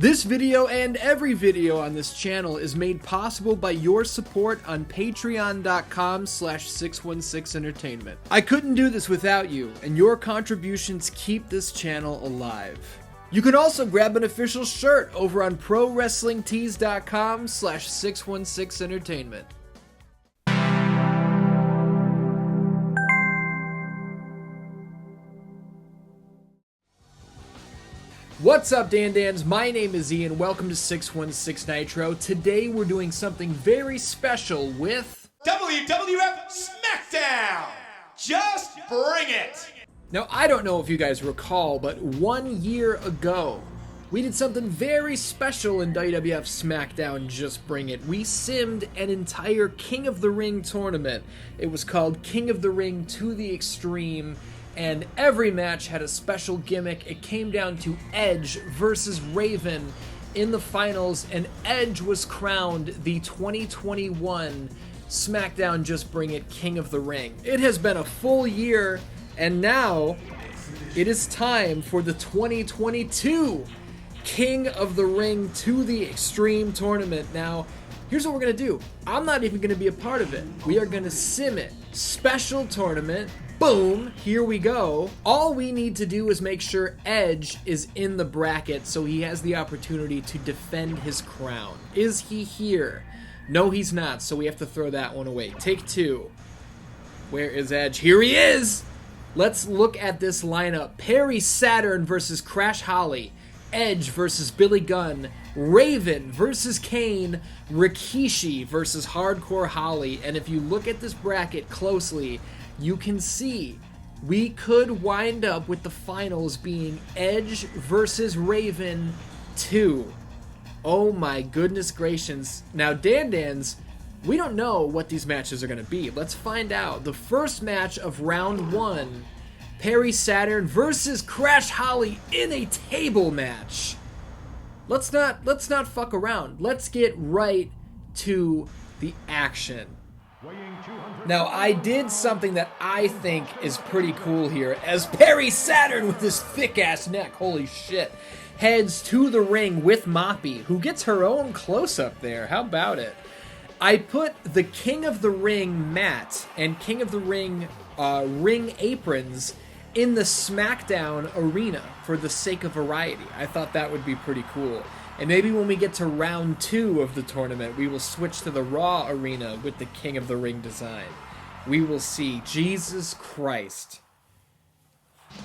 This video and every video on this channel is made possible by your support on patreon.com/616entertainment. I couldn't do this without you, and your contributions keep this channel alive. You can also grab an official shirt over on prowrestlingtees.com/616entertainment. What's up, Dan-Dans? My name is Ian. Welcome to 616Nitro. Today we're doing something very special with WWF SmackDown! Just bring it! Now, I don't know if you guys recall, but 1 year ago, we did something very special in WWF SmackDown Just Bring It. We simmed an entire King of the Ring tournament. It was called King of the Ring to the Extreme, and every match had a special gimmick. It came down to Edge versus Raven in the finals, and Edge was crowned the 2021 SmackDown Just Bring It King of the Ring. It has been a full year, and now it is time for the 2022 King of the Ring to the Extreme tournament. Now, here's what we're going to do. I'm not even going to be a part of it. We are going to sim it. Special tournament. Boom, here we go. All we need to do is make sure Edge is in the bracket so he has the opportunity to defend his crown. Is he here? No, he's not, so we have to throw that one away. Take two. Where is Edge? Here he is! Let's look at this lineup. Perry Saturn versus Crash Holly. Edge versus Billy Gunn. Raven versus Kane. Rikishi versus Hardcore Holly. And if you look at this bracket closely, you can see we could wind up with the finals being Edge versus Raven 2. Oh my goodness gracious. Now, Dan-Dans, we don't know what these matches are going to be. Let's find out. The first match of round 1, Perry Saturn versus Crash Holly in a table match. Let's not fuck around. Let's get right to the action. Now, I did something that I think is pretty cool here, as Perry Saturn, with his thick-ass neck, holy shit, heads to the ring with Moppy, who gets her own close-up there. How about it? I put the King of the Ring mat and King of the Ring ring aprons in the SmackDown arena for the sake of variety. I thought that would be pretty cool. And maybe when we get to round 2 of the tournament, we will switch to the Raw arena with the King of the Ring design. We will see. Jesus Christ.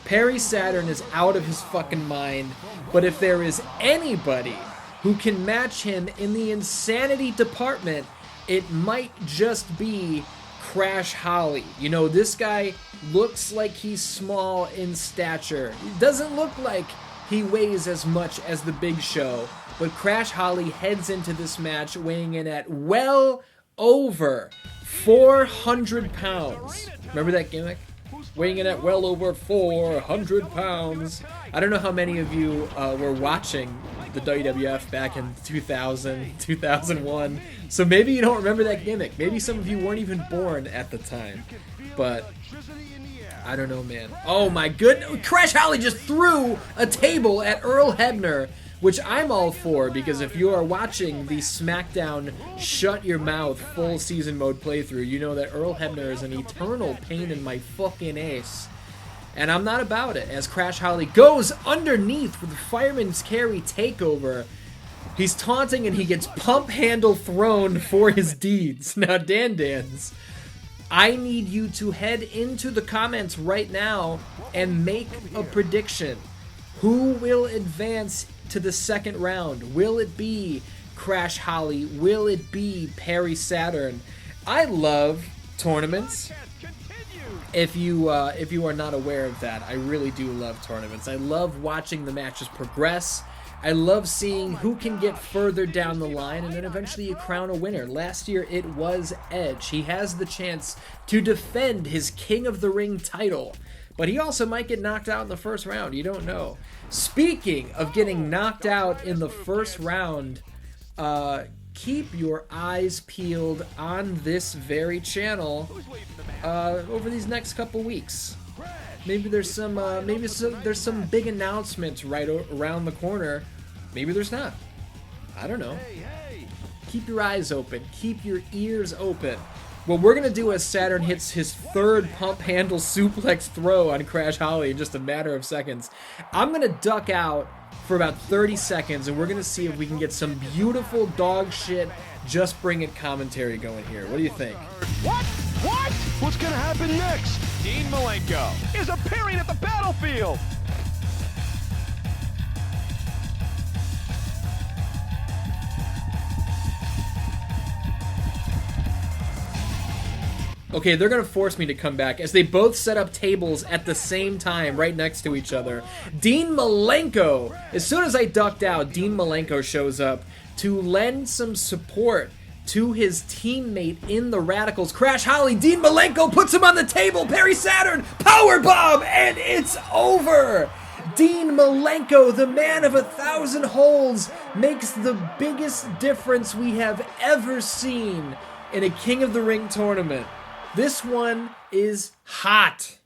Perry Saturn is out of his fucking mind, but if there is anybody who can match him in the insanity department, it might just be Crash Holly. You know, this guy looks like he's small in stature. It doesn't look like he weighs as much as the Big Show, but Crash Holly heads into this match weighing in at well over 400 pounds. Remember that gimmick? Weighing in at well over 400 pounds. I don't know how many of you were watching the WWF back in 2000, 2001, so maybe you don't remember that gimmick. Maybe some of you weren't even born at the time, but I don't know, man. Oh my goodness. Crash Holly just threw a table at Earl Hebner, which I'm all for, because if you are watching the SmackDown Shut Your Mouth full season mode playthrough, you know that Earl Hebner is an eternal pain in my fucking ace. And I'm not about it, as Crash Holly goes underneath with the Fireman's Carry takeover. He's taunting and he gets pump handle thrown for his deeds. Now, Dan-Dans, I need you to head into the comments right now and make a prediction. Who will advance to the second round? Will it be Crash Holly? Will it be Perry Saturn? I love tournaments. If you are not aware of that, I really do love tournaments. I love watching the matches progress. I love seeing who can get further down the line, and then eventually you crown a winner. Last year it was Edge. He has the chance to defend his King of the Ring title, but he also might get knocked out in the first round. You don't know. Speaking of getting knocked out in the first round, keep your eyes peeled on this very channel over these next couple weeks. Maybe there's some big announcements right around the corner. Maybe there's not. I don't know. Keep your eyes open. Keep your ears open. What we're going to do as Saturn hits his third pump handle suplex throw on Crash Holly in just a matter of seconds, I'm going to duck out for about 30 seconds, and we're going to see if we can get some beautiful dog shit, just bring it commentary going here. What do you think? What? What? What's going to happen next? Dean Malenko is appearing at the battlefield. Okay, they're going to force me to come back as they both set up tables at the same time right next to each other. Dean Malenko, as soon as I ducked out, Dean Malenko shows up to lend some support to his teammate in the Radicals, Crash Holly. Dean Malenko puts him on the table. Perry Saturn, powerbomb, and it's over. Dean Malenko, the man of 1,000 holds, makes the biggest difference we have ever seen in a King of the Ring tournament. This one is hot.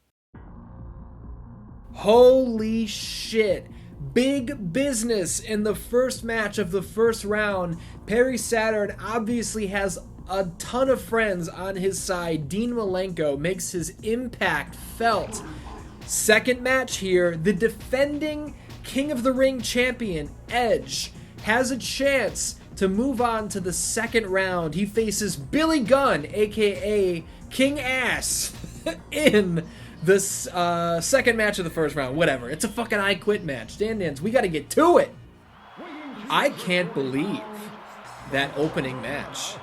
Holy shit. Big business in the first match of the first round. Perry Saturn obviously has a ton of friends on his side. Dean Malenko makes his impact felt. Second match here, the defending King of the Ring champion, Edge, has a chance to move on to the second round. He faces Billy Gunn, aka King Ass, in the second match of the first round. Whatever. It's a fucking I Quit match. Dan, we gotta get to it. I can't believe that opening match.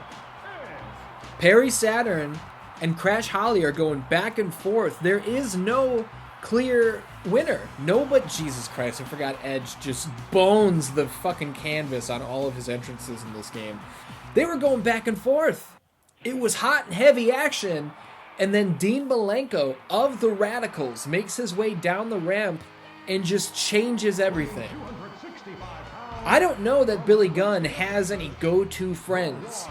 Perry Saturn and Crash Holly are going back and forth. There is no clear winner. No, but Jesus Christ, I forgot Edge just bones the fucking canvas on all of his entrances in this game. They were going back and forth. It was hot and heavy action, and then Dean Malenko of the Radicals makes his way down the ramp and just changes everything. I don't know that Billy Gunn has any go-to friends,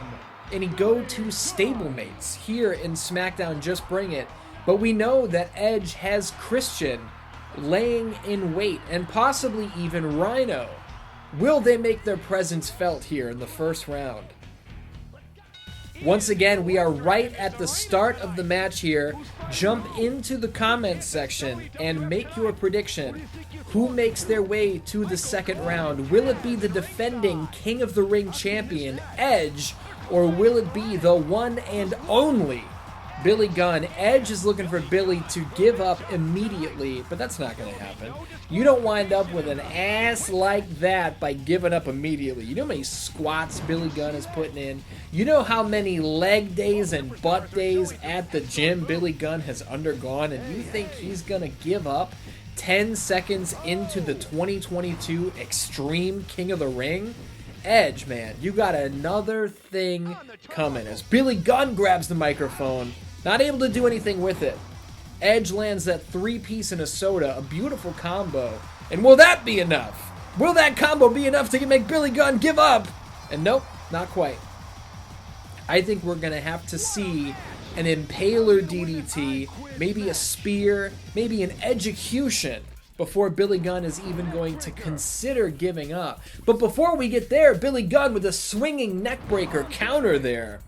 any go-to stablemates here in SmackDown Just Bring It, but we know that Edge has Christian laying in wait, and possibly even Rhino. Will they make their presence felt here in the first round? Once again, we are right at the start of the match here. Jump into the comments section and make your prediction. Who makes their way to the second round? Will it be the defending King of the Ring champion, Edge, or will it be the one and only Billy Gunn? Edge is looking for Billy to give up immediately, but that's not going to happen. You don't wind up with an ass like that by giving up immediately. You know how many squats Billy Gunn is putting in? You know how many leg days and butt days at the gym Billy Gunn has undergone, and you think he's going to give up 10 seconds into the 2022 Extreme King of the Ring? Edge, man, you got another thing coming. As Billy Gunn grabs the microphone, not able to do anything with it. Edge lands that three-piece and a soda, a beautiful combo. And will that be enough? Will that combo be enough to make Billy Gunn give up? And nope, not quite. I think we're going to have to see an Impaler DDT, maybe a spear, maybe an execution before Billy Gunn is even going to consider giving up. But before we get there, Billy Gunn with a swinging neckbreaker counter there.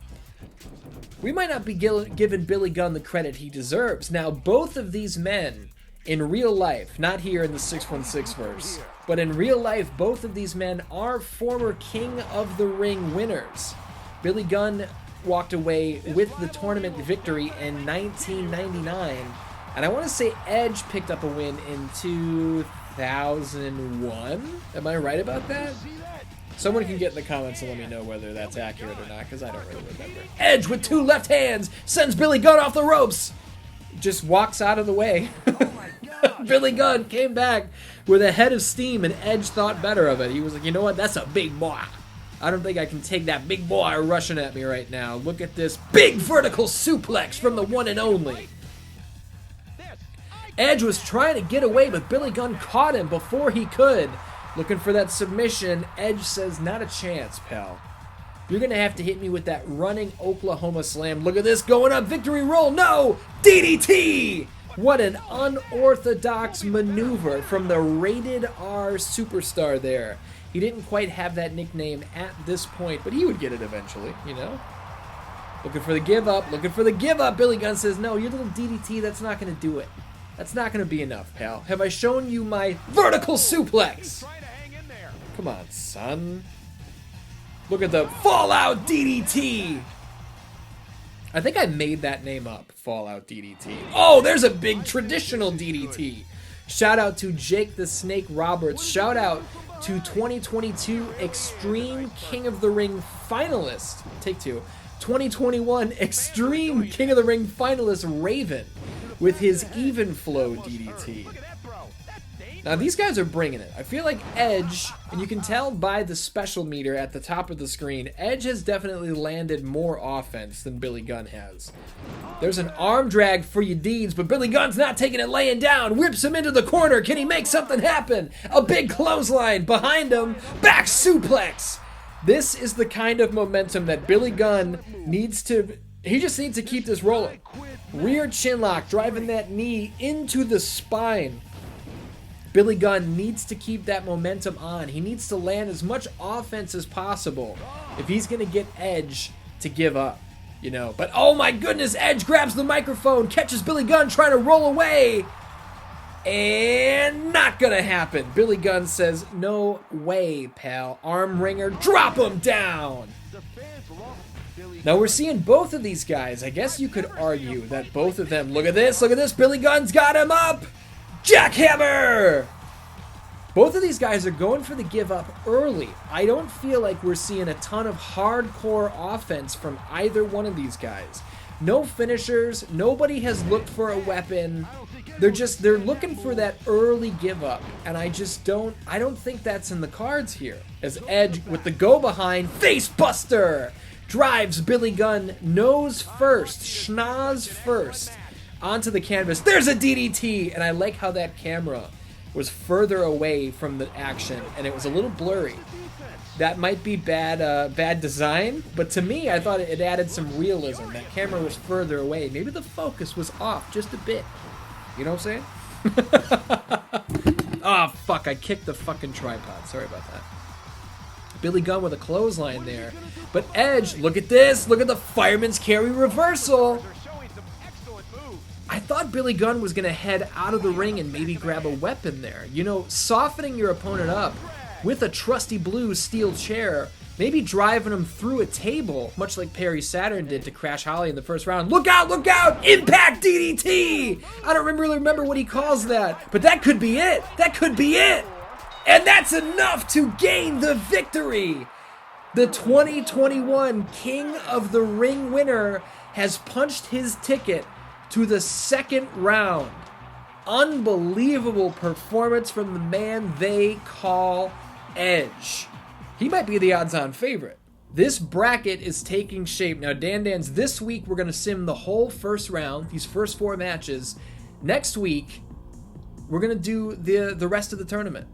We might not be giving Billy Gunn the credit he deserves. Now, both of these men, in real life, not here in the 616 verse, but in real life, both of these men are former King of the Ring winners. Billy Gunn walked away with the tournament victory in 1999, and I want to say Edge picked up a win in 2001. Am I right about that? Someone can get in the comments and let me know whether that's accurate or not, because I don't really remember. Edge with two left hands sends Billy Gunn off the ropes. Just walks out of the way. Billy Gunn came back with a head of steam, and Edge thought better of it. He was like, you know what? That's a big boy. I don't think I can take that big boy rushing at me right now. Look at this big vertical suplex from the one and only. Edge was trying to get away, but Billy Gunn caught him before he could. Looking for that submission. Edge says, not a chance, pal. You're going to have to hit me with that running Oklahoma slam. Look at this, going up, victory roll. No! DDT! What an unorthodox maneuver from the rated R superstar there. He didn't quite have that nickname at this point, but he would get it eventually, you know? Looking for the give up, looking for the give up. Billy Gunn says, no, your little DDT, that's not going to do it. That's not going to be enough, pal. Have I shown you my vertical suplex? Come on, son. Look at the Fallout DDT. I think I made that name up, Fallout DDT. Oh, there's a big traditional DDT. Shout out to Jake the Snake Roberts. Shout out to 2022 Extreme King of the Ring finalist. Take two. 2021 Extreme King of the Ring finalist Raven with his Even Flow DDT. Now these guys are bringing it. I feel like Edge, and you can tell by the special meter at the top of the screen, Edge has definitely landed more offense than Billy Gunn has. There's an arm drag for your deeds, but Billy Gunn's not taking it laying down. Whips him into the corner. Can he make something happen? A big clothesline behind him. Back suplex. This is the kind of momentum that Billy Gunn needs to... He just needs to keep this rolling. Rear chinlock, driving that knee into the spine. Billy Gunn needs to keep that momentum on. He needs to land as much offense as possible if he's going to get Edge to give up, you know. But oh my goodness, Edge grabs the microphone, catches Billy Gunn trying to roll away, and not going to happen. Billy Gunn says, no way, pal. Arm wringer, drop him down. Now we're seeing both of these guys. I guess you could argue that both of them, look at this, Billy Gunn's got him up. Jackhammer! Both of these guys are going for the give up early. I don't feel like we're seeing a ton of hardcore offense from either one of these guys. No finishers, nobody has looked for a weapon. They're looking for that early give up, and I don't think that's in the cards here. As Edge with the go behind face buster drives Billy Gunn nose first, schnoz first, onto the canvas. There's a DDT, and I like how that camera was further away from the action, and it was a little blurry. That might be bad design, but to me, I thought it added some realism. That camera was further away. Maybe the focus was off just a bit. You know what I'm saying? Oh, fuck, I kicked the fucking tripod. Sorry about that. Billy Gunn with a clothesline there. But Edge, look at this. Look at the fireman's carry reversal. I thought Billy Gunn was going to head out of the ring and maybe grab a weapon there. You know, softening your opponent up with a trusty blue steel chair, maybe driving him through a table, much like Perry Saturn did to Crash Holly in the first round. Look out, look out! Impact DDT! I don't really remember what he calls that, but that could be it. That could be it. And that's enough to gain the victory. The 2021 King of the Ring winner has punched his ticket to the second round. Unbelievable performance from the man they call Edge. He might be the odds-on favorite. This bracket is taking shape. Now, Dan, this week we're going to sim the whole first round, these first four matches. Next week, we're going to do the rest of the tournament.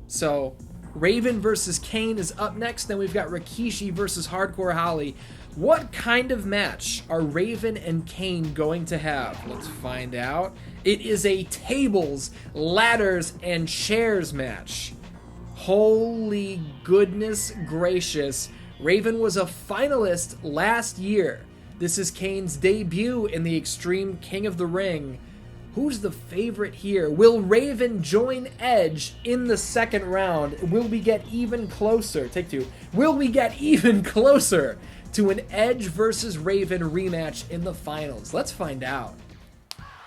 So, Raven versus Kane is up next. Then we've got Rikishi versus Hardcore Holly. What kind of match are Raven and Kane going to have? Let's find out. It is a tables, ladders, and chairs match. Holy goodness gracious. Raven was a finalist last year. This is Kane's debut in the Extreme King of the Ring. Who's the favorite here? Will Raven join Edge in the second round? Will we get even closer? Take two. Will we get even closer to an Edge versus Raven rematch in the finals? Let's find out.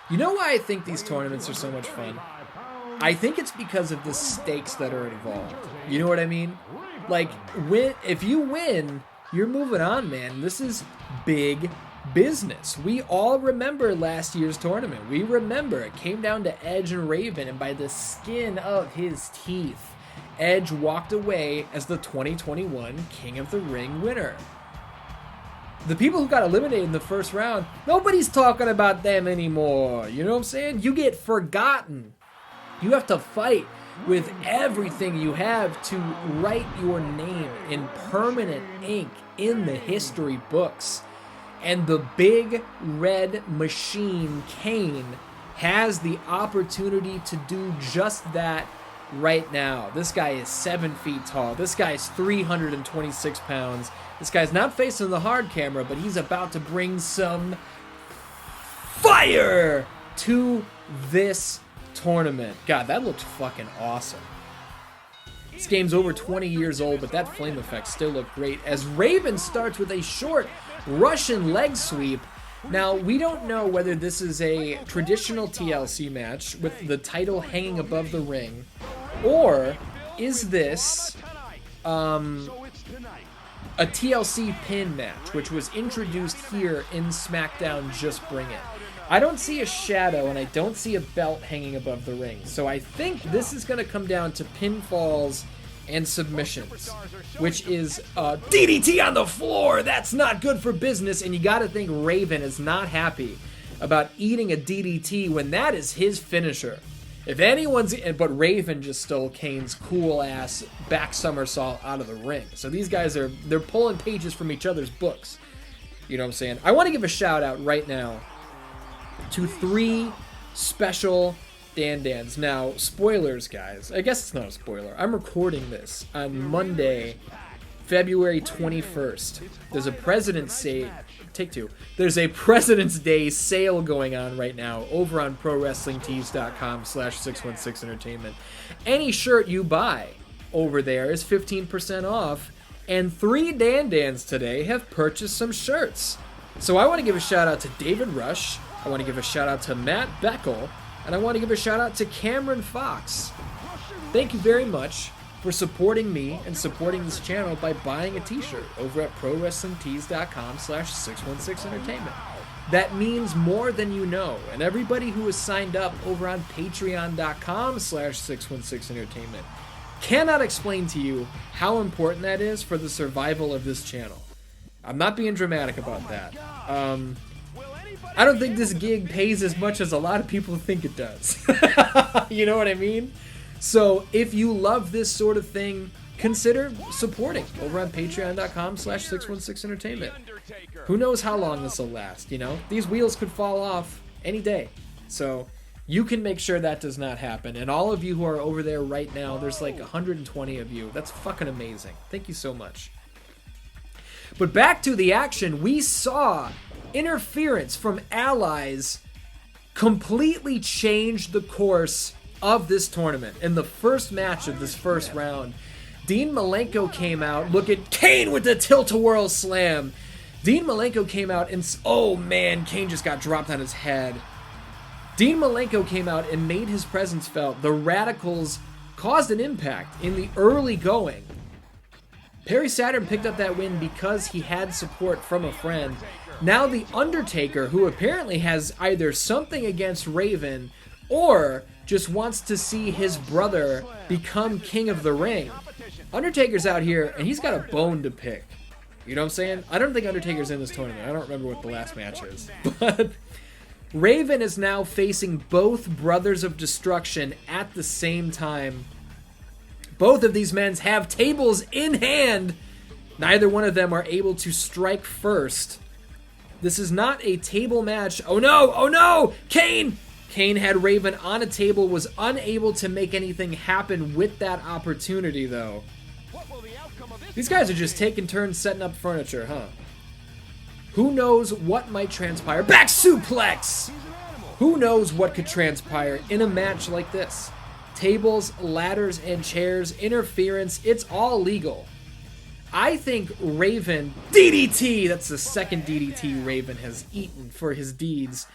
You know why I think these tournaments are so much fun? I think it's because of the stakes that are involved. You know what I mean? Like, if you win, you're moving on, man. This is big business. We all remember last year's tournament. We remember it came down to Edge and Raven, and by the skin of his teeth, Edge walked away as the 2021 King of the Ring winner. The people who got eliminated in the first round, nobody's talking about them anymore. You know what I'm saying? You get forgotten. You have to fight with everything you have to write your name in permanent ink in the history books. And the big red machine, Kane, has the opportunity to do just that right now. This guy is 7 feet tall. This guy is 326 pounds. This guy's not facing the hard camera, but he's about to bring some fire to this tournament. God, that looked fucking awesome. This game's over 20 years old, but that flame effect still looked great as Raven starts with a short Russian leg sweep. Now, we don't know whether this is a traditional TLC match with the title hanging above the ring, or is this a TLC pin match, which was introduced here in SmackDown Just Bring It. I don't see a shadow, and I don't see a belt hanging above the ring, so I think this is going to come down to pinfalls and submissions, which is DDT on the floor. That's not good for business, and you got to think Raven is not happy about eating a DDT when that is his finisher. If anyone's, but Raven just stole Kane's cool ass back somersault out of the ring. So these guys they're pulling pages from each other's books. You know what I'm saying? I want to give a shout out right now to 3 special Dan-Dans. Now, spoilers, guys. I guess it's not a spoiler. I'm recording this on Monday, February 21st. There's a President's Day. Take 2. There's a President's Day sale going on right now over on ProWrestlingTees.com/616Entertainment. Any shirt you buy over there is 15% off, and 3 Dan-Dans today have purchased some shirts. So I want to give a shout out to David Rush. I want to give a shout out to Matt Beckel, and I want to give a shout out to Cameron Fox. Thank you very much for supporting me and supporting this channel by buying a t-shirt over at ProWrestlingTees.com/616Entertainment. That means more than you know, and everybody who has signed up over on Patreon.com/616Entertainment cannot explain to you how important that is for the survival of this channel. I'm not being dramatic about that. I don't think this gig pays as much as a lot of people think it does. You know what I mean? So if you love this sort of thing, consider supporting over on Patreon.com/616Entertainment. Who knows how long this will last, you know? These wheels could fall off any day. So you can make sure that does not happen. And all of you who are over there right now, there's like 120 of you. That's fucking amazing. Thank you so much. But back to the action, we saw interference from allies completely change the course of this tournament. In the first match of this first round, Dean Malenko came out. Look at Kane with the tilt-a-whirl slam. Dean Malenko came out and, oh man, Kane just got dropped on his head. Dean Malenko came out and made his presence felt. The Radicals caused an impact in the early going. Perry Saturn picked up that win because he had support from a friend. Now the Undertaker, who apparently has either something against Raven or just wants to see his brother become king of the ring. Undertaker's out here, and he's got a bone to pick. You know what I'm saying? I don't think Undertaker's in this tournament. I don't remember what the last match is. But Raven is now facing both Brothers of Destruction at the same time. Both of these men have tables in hand. Neither one of them are able to strike first. This is not a table match. Oh no! Oh no! Kane! Kane had Raven on a table, was unable to make anything happen with that opportunity, though. These guys are just taking turns setting up furniture, huh? Who knows what might transpire? Back suplex! Who knows what could transpire in a match like this? Tables, ladders, and chairs, interference, it's all legal. I think Raven, DDT, that's the second DDT Raven has eaten for his deeds.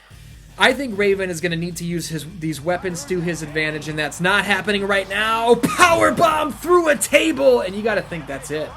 I think Raven is going to need to use these weapons to his advantage, and that's not happening right now. Powerbomb through a table, and you got to think that's it.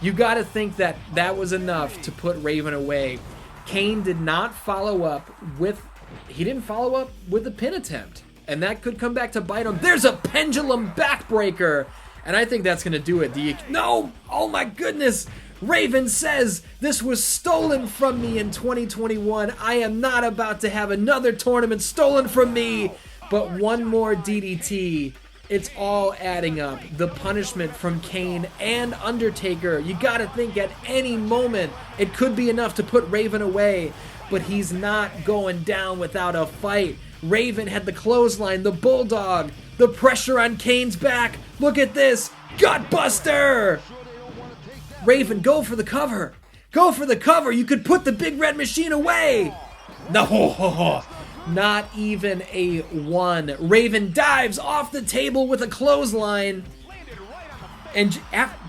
You got to think that that was enough to put Raven away. Kane did not follow up with, a pin attempt, and that could come back to bite him. There's a pendulum backbreaker, and I think that's going to do it. No! Oh my goodness! Raven says, this was stolen from me in 2021. I am not about to have another tournament stolen from me. But one more DDT. It's all adding up. The punishment from Kane and Undertaker. You gotta think at any moment it could be enough to put Raven away. But he's not going down without a fight. Raven had the clothesline, the bulldog, The pressure on Kane's back. Look at this. Gutbuster! Raven, go for the cover. Go for the cover. You could put the big red machine away. No, not even a 1. Raven dives off the table with a clothesline. And,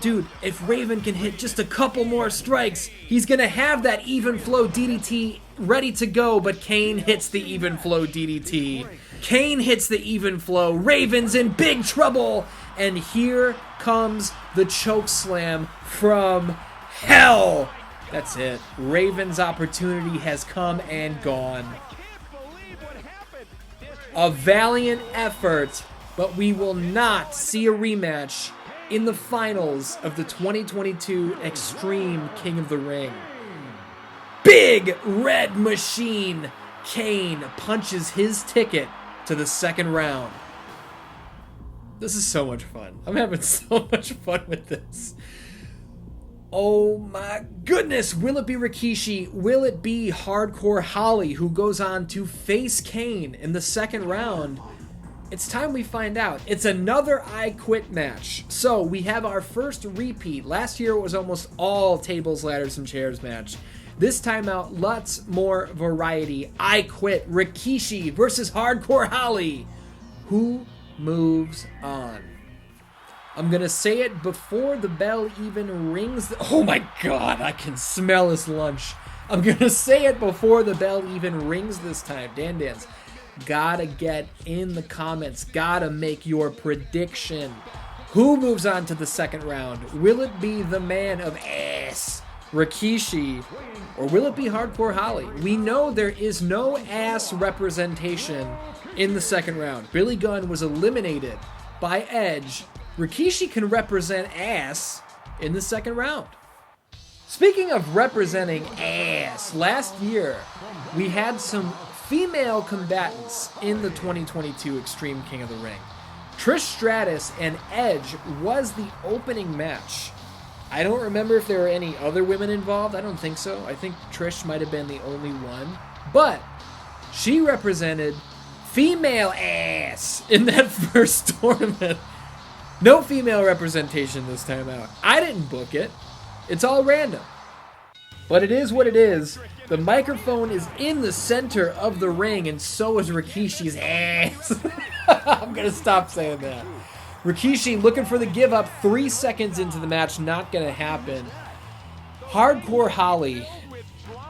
dude, if Raven can hit just a couple more strikes, he's going to have that even flow DDT ready to go, but Kane hits the even flow DDT. Kane hits the even flow. Raven's in big trouble. And here comes the choke slam from hell. That's it. Raven's opportunity has come and gone. A valiant effort, but we will not see a rematch in the finals of the 2022 Extreme King of the Ring. Big Red Machine Kane punches his ticket to the second round. This is so much fun. I'm having so much fun with this. Oh my goodness, will it be Rikishi? Will it be Hardcore Holly who goes on to face Kane in the second round? It's time we find out. It's another I Quit match. So we have our first repeat. Last year it was almost all tables, ladders, and chairs match. This time out, lots more variety. I Quit, Rikishi versus Hardcore Holly. Who moves on? I'm gonna say it before the bell even rings. Oh my god, I can smell his lunch. I'm gonna say it before the bell even rings this time. Dan, gotta get in the comments. Gotta make your prediction. Who moves on to the second round? Will it be the man of ass, Rikishi, or will it be Hardcore Holly? We know there is no ass representation in the second round. Billy Gunn was eliminated by Edge. Rikishi can represent ass in the second round. Speaking of representing ass, last year we had some female combatants in the 2022 Extreme King of the Ring. Trish Stratus and Edge was the opening match. I don't remember if there were any other women involved. I don't think so. I think Trish might have been the only one. But she represented female ass in that first tournament. No female representation this time out. I didn't book it. It's all random. But it is what it is. The microphone is in the center of the ring, and so is Rikishi's ass. I'm going to stop saying that. Rikishi looking for the give up 3 seconds into the match. Not going to happen. Hardcore Holly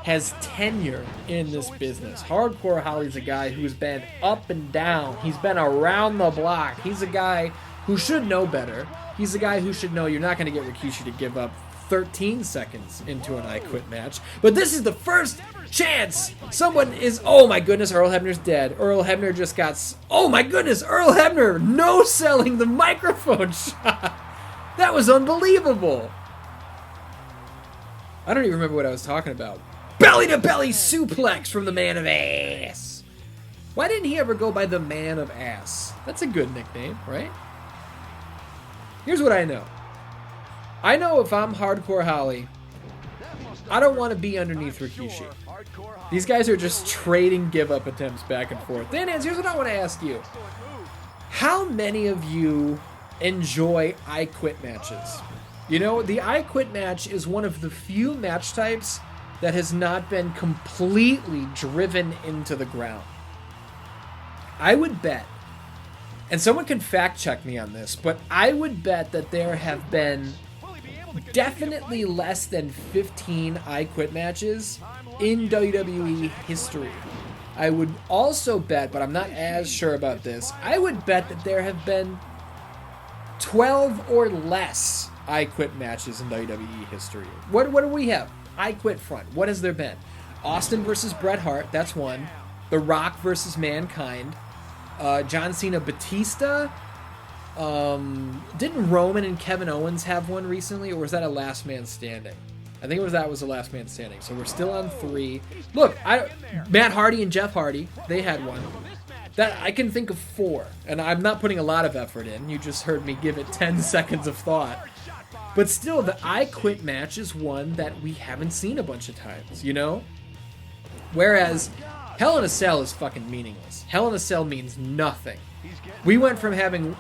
has tenure in this business. Hardcore Holly's a guy who's been up and down. He's been around the block. He's a guy who should know better. He's a guy who should know you're not going to get Rikishi to give up 13 seconds into an I Quit match. But this is the first chance someone is... Oh my goodness, Earl Hebner's dead. Earl Hebner just got... Oh my goodness, Earl Hebner no-selling the microphone shot. That was unbelievable. I don't even remember what I was talking about. Belly-to-belly suplex from the Man of Ass. Why didn't he ever go by the Man of Ass? That's a good nickname, right? Here's what I know. I know if I'm Hardcore Holly, I don't want to be underneath Rikishi. These guys are just trading give-up attempts back and forth. Dan, here's what I want to ask you. How many of you enjoy I Quit matches? You know, the I Quit match is one of the few match types that has not been completely driven into the ground. I would bet, and someone can fact check me on this, but I would bet that there have been definitely less than 15 I Quit matches in WWE history. I would also bet, but I'm not as sure about this, I would bet that there have been 12 or less I Quit matches in WWE history. What do we have? I Quit front. What has there been? Austin versus Bret Hart, that's one. The Rock versus Mankind. John Cena Batista. Didn't Roman and Kevin Owens have one recently, or was that a Last Man Standing? I think that was a Last Man Standing. So we're still on 3. Look, Matt Hardy and Jeff Hardy, they had one. That I can think of 4, and I'm not putting a lot of effort in. You just heard me give it 10 seconds of thought. But still, the I Quit match is one that we haven't seen a bunch of times, you know? Whereas Hell in a Cell is fucking meaningless. Hell in a Cell means nothing. We went from having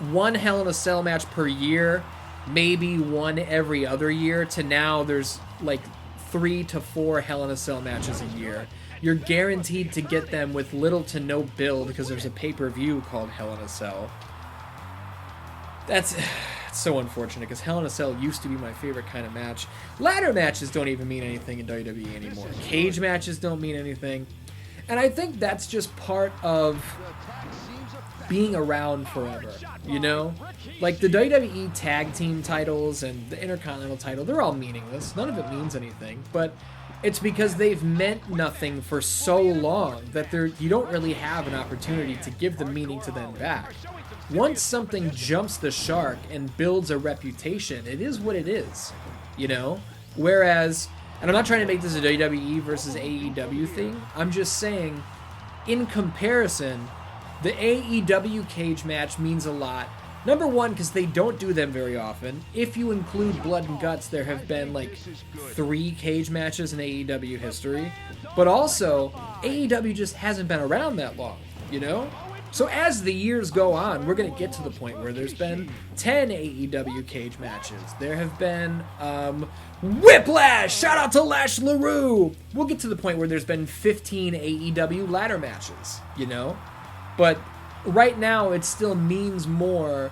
one Hell in a Cell match per year, maybe one every other year, to now there's like 3 to 4 Hell in a Cell matches a year. You're guaranteed to get them with little to no build because there's a pay-per-view called Hell in a Cell. That's so unfortunate because Hell in a Cell used to be my favorite kind of match. Ladder matches don't even mean anything in WWE anymore. Cage matches don't mean anything. And I think that's just part of being around forever, you know? Like the WWE tag team titles and the Intercontinental title, they're all meaningless. None of it means anything, but it's because they've meant nothing for so long that you don't really have an opportunity to give the meaning to them back. Once something jumps the shark and builds a reputation, it is what it is, you know? Whereas, and I'm not trying to make this a WWE versus AEW thing, I'm just saying, in comparison, the AEW cage match means a lot. Number one, because they don't do them very often. If you include Blood and Guts, there have been like 3 cage matches in AEW history. But also, AEW just hasn't been around that long, you know? So as the years go on, we're going to get to the point where there's been 10 AEW cage matches. There have been Whiplash! Shout out to Lash LaRue! We'll get to the point where there's been 15 AEW ladder matches, you know? But right now, it still means more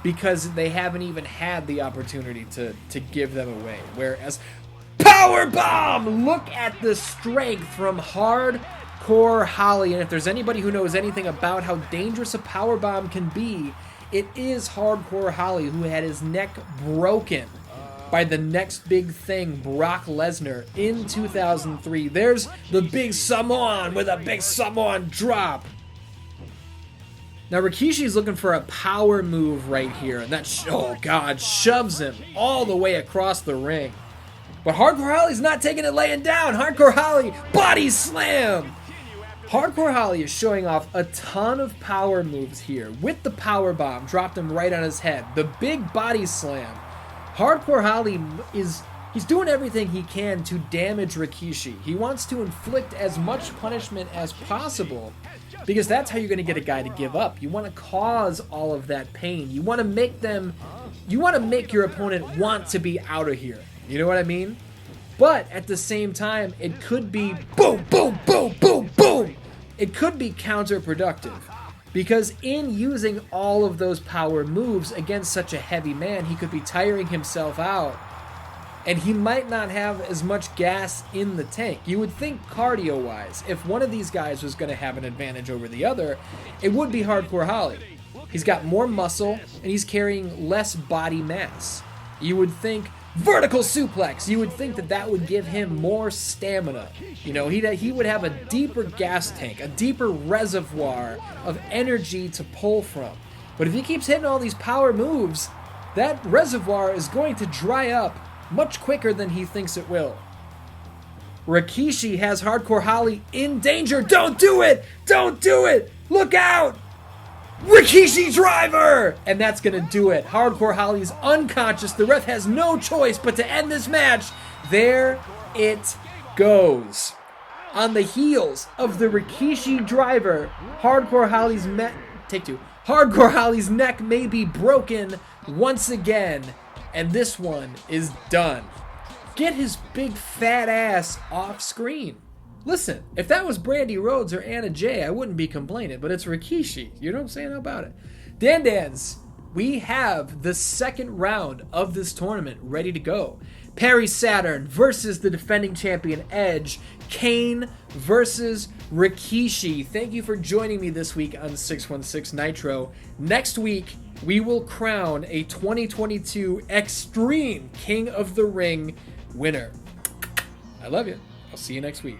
because they haven't even had the opportunity to give them away. Whereas, Powerbomb! Look at the strength from Hardcore Holly. And if there's anybody who knows anything about how dangerous a powerbomb can be, it is Hardcore Holly, who had his neck broken by the next big thing, Brock Lesnar, in 2003. There's the big Samoan with a big Samoan drop. Now, Rikishi's looking for a power move right here, and that, oh god, shoves him all the way across the ring. But Hardcore Holly's not taking it laying down. Hardcore Holly, body slam! Hardcore Holly is showing off a ton of power moves here. With the power bomb, dropped him right on his head. The big body slam. Hardcore Holly he's doing everything he can to damage Rikishi. He wants to inflict as much punishment as possible because that's how you're going to get a guy to give up. You want to cause all of that pain. You want to make your opponent want to be out of here. You know what I mean? But at the same time, it could be boom, boom, boom, boom, boom. It could be counterproductive because in using all of those power moves against such a heavy man, he could be tiring himself out. And he might not have as much gas in the tank. You would think cardio-wise, if one of these guys was going to have an advantage over the other, it would be Hardcore Holly. He's got more muscle, and he's carrying less body mass. You would think vertical suplex. You would think that would give him more stamina. You know, he would have a deeper gas tank, a deeper reservoir of energy to pull from. But if he keeps hitting all these power moves, that reservoir is going to dry up much quicker than he thinks it will. Rikishi has Hardcore Holly in danger. Don't do it! Don't do it! Look out! Rikishi driver! And that's going to do it. Hardcore Holly's unconscious. The ref has no choice but to end this match. There it goes. On the heels of the Rikishi driver, Hardcore Holly's Hardcore Holly's neck may be broken once again. And this one is done. Get his big fat ass off screen. Listen, if that was Brandy Rhodes or Anna Jay, I wouldn't be complaining, but it's Rikishi. You know what I'm saying? How about it? Dan, we have the second round of this tournament ready to go. Perry Saturn versus the defending champion Edge. Kane versus Rikishi. Thank you for joining me this week on 616 Nitro. Next week, we will crown a 2022 Extreme King of the Ring winner. I love you. I'll see you next week.